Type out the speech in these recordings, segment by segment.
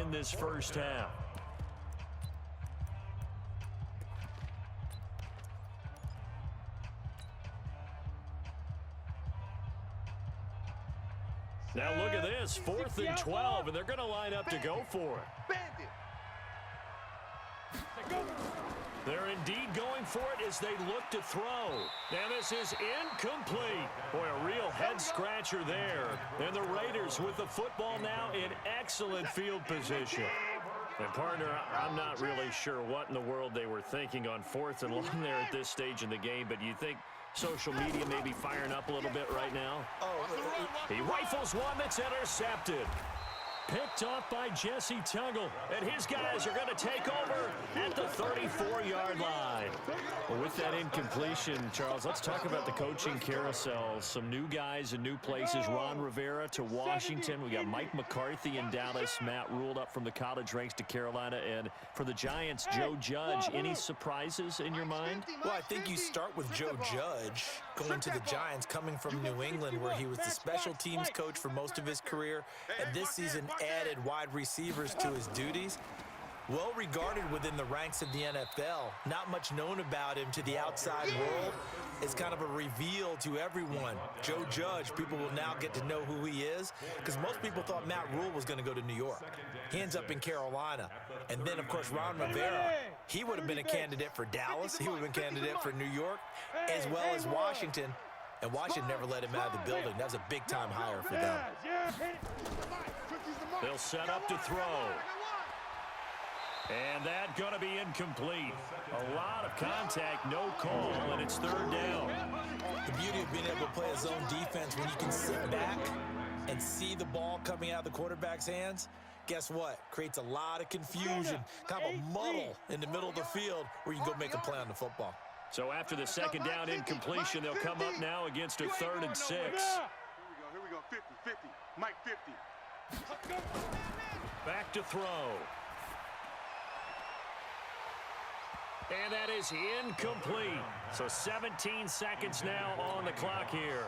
in this first half. Now look at this, 4th and 12, and they're going to line up to go for it. They're indeed going for it as they look to throw. Now this is incomplete. Boy, a real head-scratcher there. And the Raiders with the football now in excellent field position. And, partner, I'm not really sure what in the world they were thinking on 4th and long there at this stage in the game, but you think social media may be firing up a little bit right now? He rifles one that's intercepted. Picked off by Jesse Tuggle, and his guys are going to take over at the 34-yard line. Well, with that incompletion, Charles, let's talk about the coaching carousel. Some new guys in new places. Ron Rivera to Washington. We got Mike McCarthy in Dallas. Matt Rule up from the college ranks to Carolina. And for the Giants, Joe Judge. Any surprises in your mind? Well, I think you start with Joe Judge going to the Giants, coming from New England, where he was the special teams coach for most of his career, and this season added wide receivers to his duties. Well regarded within the ranks of the NFL. Not much known about him to the outside world. It's kind of a reveal to everyone. Joe Judge, people will now get to know who he is, because most people thought Matt Rule was going to go to New York. He ends up in Carolina. And then, of course, Ron Rivera, he would have been a candidate for Dallas. He would have been a candidate for New York, as well as Washington. And Washington never let him out of the building. That was a big-time hire for them. They'll set up to throw. And that's going to be incomplete. A lot of contact, no call, and it's 3rd down. The beauty of being able to play a zone defense, when you can sit back and see the ball coming out of the quarterback's hands, guess what? Creates a lot of confusion, kind of a muddle in the middle of the field where you can go make a play on the football. So after the 2nd down incompletion, they'll come up now against a 3rd and 6. Here we go, 50-50. Mike 50. Back to throw. And that is incomplete. So 17 seconds now on the clock here.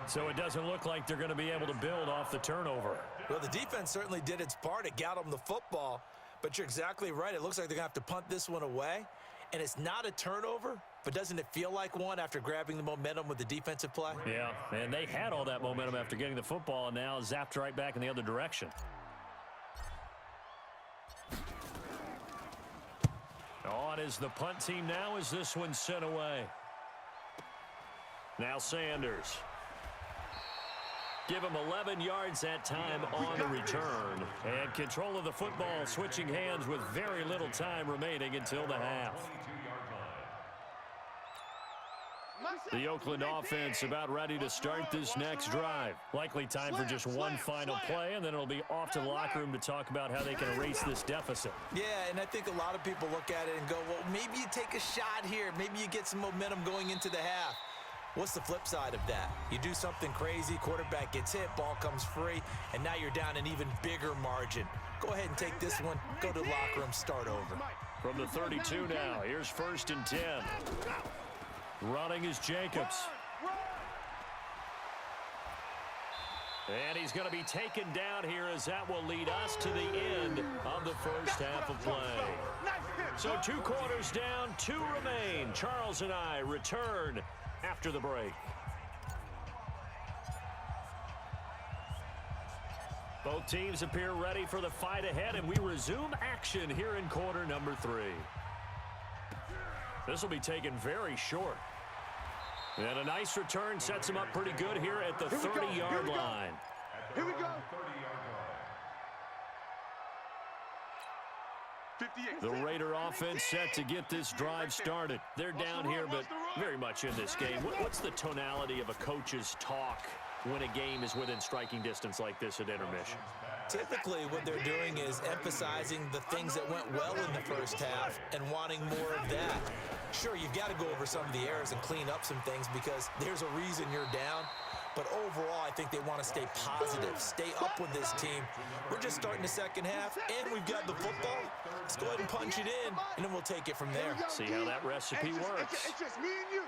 So it doesn't look like they're going to be able to build off the turnover. Well, the defense certainly did its part. It got them the football. But you're exactly right. It looks like they're going to have to punt this one away. And it's not a turnover, but doesn't it feel like one after grabbing the momentum with the defensive play? Yeah, and they had all that momentum after getting the football, and now zapped right back in the other direction. On is the punt team now as this one's sent away. Now Sanders. Give him 11 yards that time on the return. And control of the football switching hands with very little time remaining until the half. The Oakland offense about ready to start this next drive. Likely time for just one final play, and then it'll be off to the locker room to talk about how they can erase this deficit. Yeah, and I think a lot of people look at it and go, well, maybe you take a shot here. Maybe you get some momentum going into the half. What's the flip side of that? You do something crazy, quarterback gets hit, ball comes free, and now you're down an even bigger margin. Go ahead and take this one, go to the locker room, start over. From the 32 now, here's 1st and 10. Running is Jacobs. And he's going to be taken down here as that will lead us to the end of the first half of play. So 2 quarters down, 2 remain. Charles and I return after the break. Both teams appear ready for the fight ahead, and we resume action here in quarter number 3. This will be taken very short. And a nice return sets him up pretty good here at the 30-yard line. Here we go. The Raider offense set to get this drive started. They're down here, but very much in this game. What's the tonality of a coach's talk when a game is within striking distance like this at intermission? Typically, what they're doing is emphasizing the things that went well in the first half and wanting more of that. Sure, you've got to go over some of the errors and clean up some things because there's a reason you're down. But overall, I think they want to stay positive, stay up with this team. We're just starting the second half, and we've got the football. Let's go ahead and punch it in, and then we'll take it from there. See how that recipe works. It's just me and you.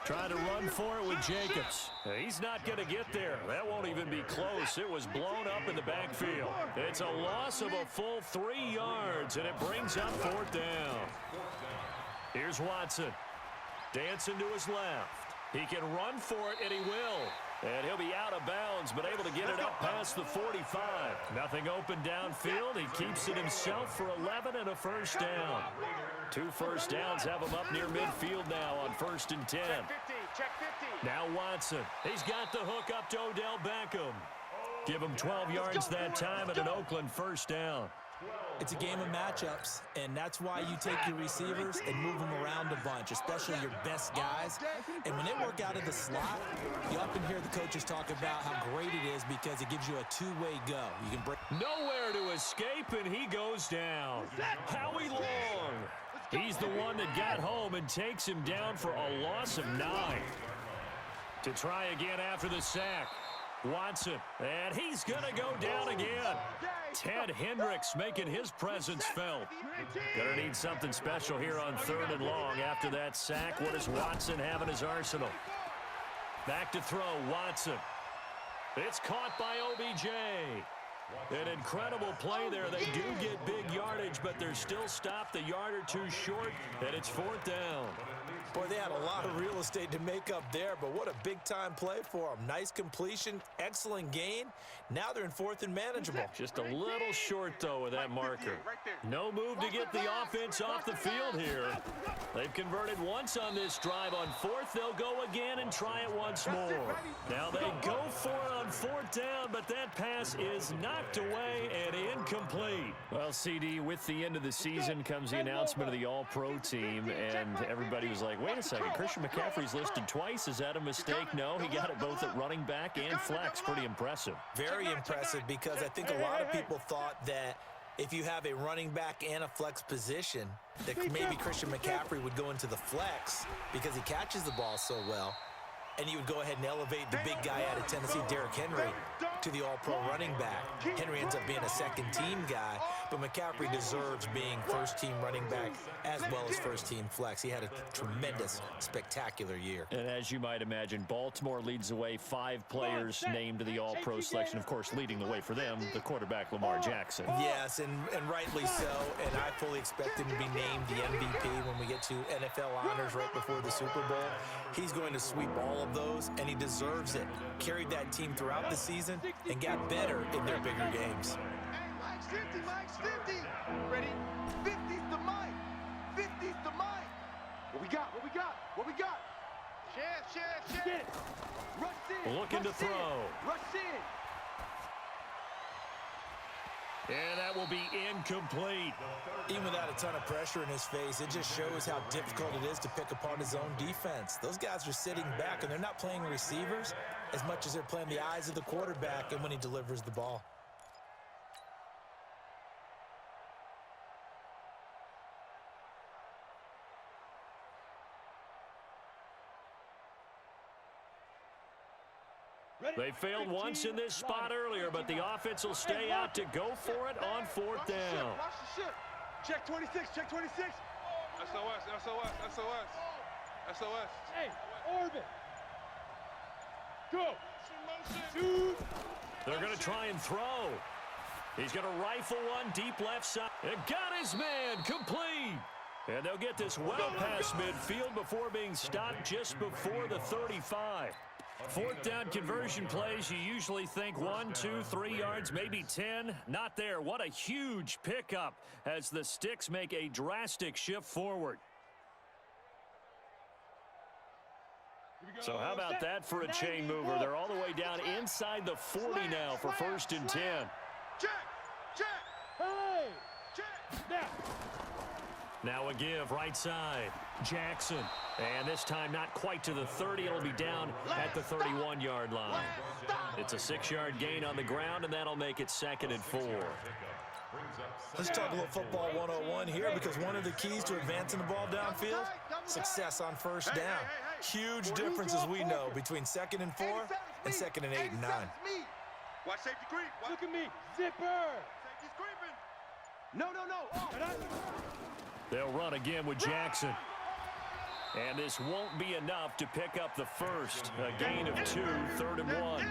Trying to run for it with Jacobs. He's not going to get there. That won't even be close. It was blown up in the backfield. It's a loss of a full 3 yards, and it brings up 4th down. Here's Watson. Dancing to his left. He can run for it, and he will. And he'll be out of bounds, but able to get it up past the 45. Nothing open downfield. He keeps it himself for 11 and a first down. 2 first downs have him up near midfield now on 1st and 10. Check 50. Now Watson. He's got the hook up to Odell Beckham. Give him 12 yards that time and an Oakland first down. It's a game of matchups, and that's why you take your receivers and move them around a bunch, especially your best guys. And when they work out of the slot, you often hear the coaches talk about how great it is because it gives you a two-way go. You can break. Nowhere to escape, and he goes down. Howie Long. He's the one that got home and takes him down for a loss of 9. To try again after the sack. Watson, and he's going to go down again. Ted Hendricks making his presence felt. Going to need something special here on 3rd and long after that sack. What does Watson have in his arsenal? Back to throw, Watson. It's caught by OBJ. An incredible play there. They do get big yardage, but they're still stopped a yard or 2 short, and it's 4th down. Boy, they had a lot of real estate to make up there, but what a big-time play for them. Nice completion, excellent gain. Now they're in 4th and manageable. Just a little short, though, with that marker. No move to get the offense off the field here. They've converted once on this drive. On 4th, they'll go again and try it once more. Now they go for it on 4th down, but that pass is knocked away and incomplete. Well, CD, with the end of the season comes the announcement of the All-Pro team, and everybody was like, wait a second, Christian McCaffrey's listed twice. Is that a mistake? No, he got it both at running back and flex. Pretty impressive. Very impressive, because I think a lot of people thought that if you have a running back and a flex position, that maybe Christian McCaffrey would go into the flex because he catches the ball so well. And you would go ahead and elevate the big guy out of Tennessee, Derrick Henry, to the all-pro running back. Henry ends up being a second-team guy, but McCaffrey deserves being first-team running back as well as first-team flex. He had a tremendous, spectacular year. And as you might imagine, Baltimore leads the way. 5 players named to the all-pro selection. Of course, leading the way for them, the quarterback, Lamar Jackson. Yes, and rightly so. And I fully expect him to be named the MVP when we get to NFL honors right before the Super Bowl. He's going to sweep all of those, and he deserves it. Carried that team throughout the season and got better in their bigger games. Hey, Mike's 50, Mike's 50. Ready? 50's the Mike. 50's the Mike. What we got? What we got? What we got? Share. Rush in. Looking to throw. Rush in. And that will be incomplete. Even without a ton of pressure in his face, it just shows how difficult it is to pick apart his own defense. Those guys are sitting back, and they're not playing receivers as much as they're playing the eyes of the quarterback and when he delivers the ball. They failed once in this spot earlier, but the offense will stay out to go for it on 4th down. Watch the ship. Check 26, check 26. SOS. Hey, orbit. Go. They're going to try and throw. He's going to rifle one deep left side. And got his man complete. And they'll get this well past midfield before being stopped just before the 35. 4th down conversion plays, you usually think 1, 2, 3 yards, maybe 10. Not there. What a huge pickup as the Sticks make a drastic shift forward. So how about that for a chain mover? They're all the way down inside the 40 now for 1st and 10. Check. Hey. Check. Now a give right side. Jackson. And this time not quite to the 30. It'll be down at the 31-yard line. It's a 6-yard gain on the ground, and that'll make it 2nd and 4. Let's talk a little football 101 here, because one of the keys to advancing the ball downfield, success on 1st down. Huge difference, as we know, between 2nd and 4 and 2nd and 8 and 9. Watch safety creep. Look at me. Zipper. Safety's creeping. No. Oh. They'll run again with Jackson. And this won't be enough to pick up the first. A gain of 2, 3rd and 1.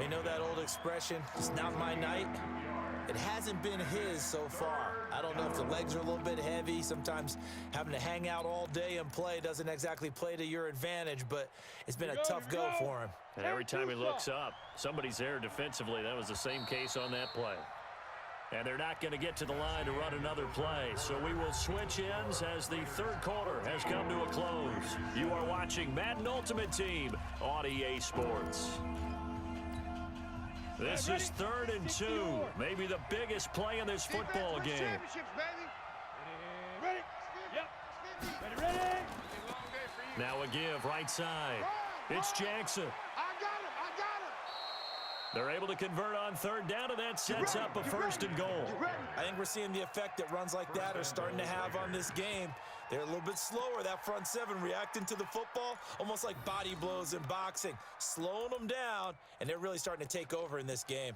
You know that old expression, it's not my night? It hasn't been his so far. I don't know if the legs are a little bit heavy. Sometimes having to hang out all day and play doesn't exactly play to your advantage, but it's been a tough go for him. And every time he looks up, somebody's there defensively. That was the same case on that play. And they're not going to get to the line to run another play. So we will switch ends as the third quarter has come to a close. You are watching Madden Ultimate Team on EA Sports. This is 3rd and 2. Maybe the biggest play in this football game. Ready? Yep. Ready? Now a give right side. It's Jackson. I got him. They're able to convert on 3rd down, and that sets up a 1st and goal. I think we're seeing the effect that runs like that are starting to have on this game. They're a little bit slower, that front seven, reacting to the football, almost like body blows in boxing, slowing them down, and they're really starting to take over in this game.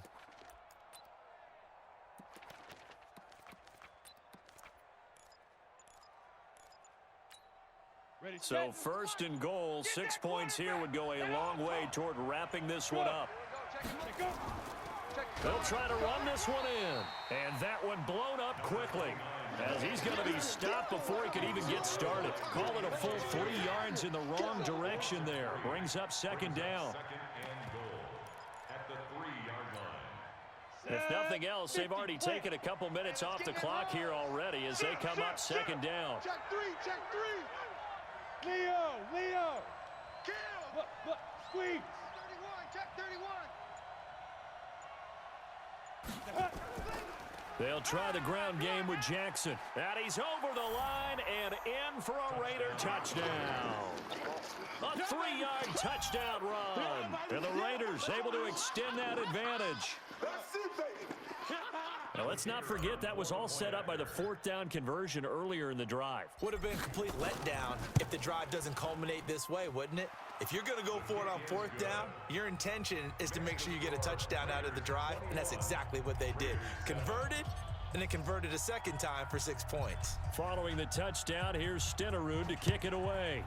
Ready, So set. 1st and goal, 6 points here would go a long way toward wrapping this one up. Go. They'll try to run this one in, and that one blown up quickly, as he's going to be stopped before he could even get started. Call it a full 3 yards in the wrong direction there. Brings up 2nd down. If nothing else, they've already taken a couple minutes off the clock here already as they come up 2nd down. Check three. Leo. Kill. Look, squeeze. 31, check 31. They'll try the ground game with Jackson. And he's over the line and in for a Raider touchdown. A 3-yard touchdown run. And the Raiders able to extend that advantage. That's it, baby. Now, let's not forget that was all set up by the 4th down conversion earlier in the drive. Would have been a complete letdown if the drive doesn't culminate this way, wouldn't it? If you're going to go for it on 4th down, your intention is to make sure you get a touchdown out of the drive, and that's exactly what they did. Converted, and then converted a 2nd time for 6 points. Following the touchdown, here's Stenerud to kick it away.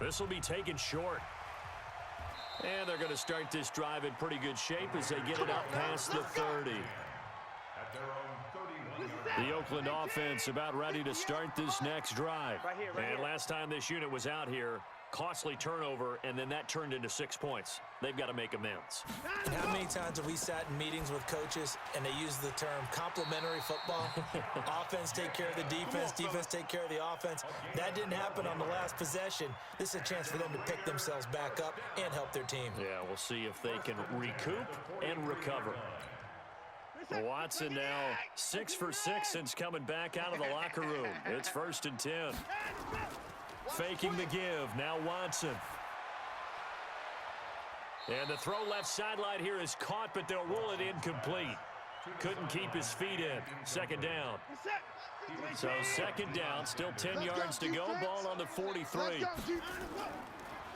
This will be taken short. And they're going to start this drive in pretty good shape as they get it up past the 30. The Oakland offense about ready to start this next drive. And last time this unit was out here, costly turnover, and then that turned into 6 points. They've got to make amends. And how many times have we sat in meetings with coaches and they use the term complementary football? Offense take care of the defense, defense take care of the offense. That didn't happen on the last possession. This is a chance for them to pick themselves back up and help their team. Yeah, we'll see if they can recoup and recover. Watson now 6 for 6 since coming back out of the locker room. It's 1st and 10. Faking the give, now Watson. And the throw left sideline here is caught, but they'll rule it incomplete. Couldn't keep his feet in. 2nd down. So 2nd down, still 10 yards to go. Ball on the 43.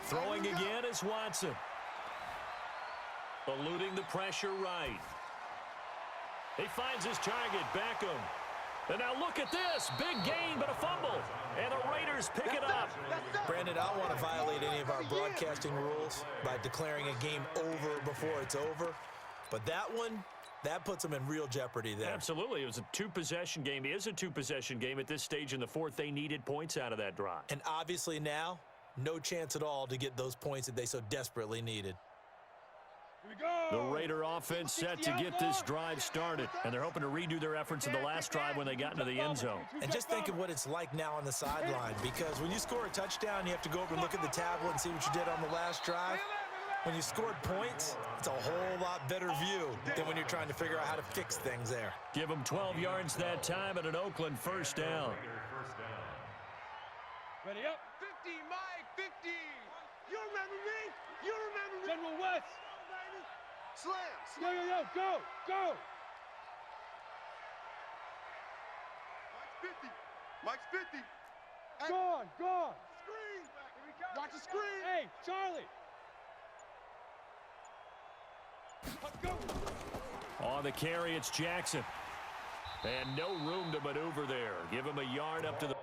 Throwing again is Watson. Eluding the pressure right. He finds his target, Beckham. And now look at this. Big gain, but a fumble. And the Raiders pick it up. Brandon, I don't want to violate any of our broadcasting rules by declaring a game over before it's over. But that one, that puts them in real jeopardy there. Absolutely. It was a 2-possession game. It is a 2-possession game at this stage in the 4th. They needed points out of that drive. And obviously now, no chance at all to get those points that they so desperately needed. Here we go. The Raider offense set to get this drive started. And they're hoping to redo their efforts in the last drive when they got into the end zone. And just think of what it's like now on the sideline, because when you score a touchdown, you have to go over and look at the tablet and see what you did on the last drive. When you scored points, it's a whole lot better view than when you're trying to figure out how to fix things there. Give them 12 yards that time at an Oakland 1st down. Ready up. 50, Mike, 50. You remember me? You remember me? General West. Slam. Yo, go. Mike's 50. Gone. Screen. Watch the screen. Hey, Charlie. Go. On the carry, it's Jackson. And no room to maneuver there. Give him a yard up to the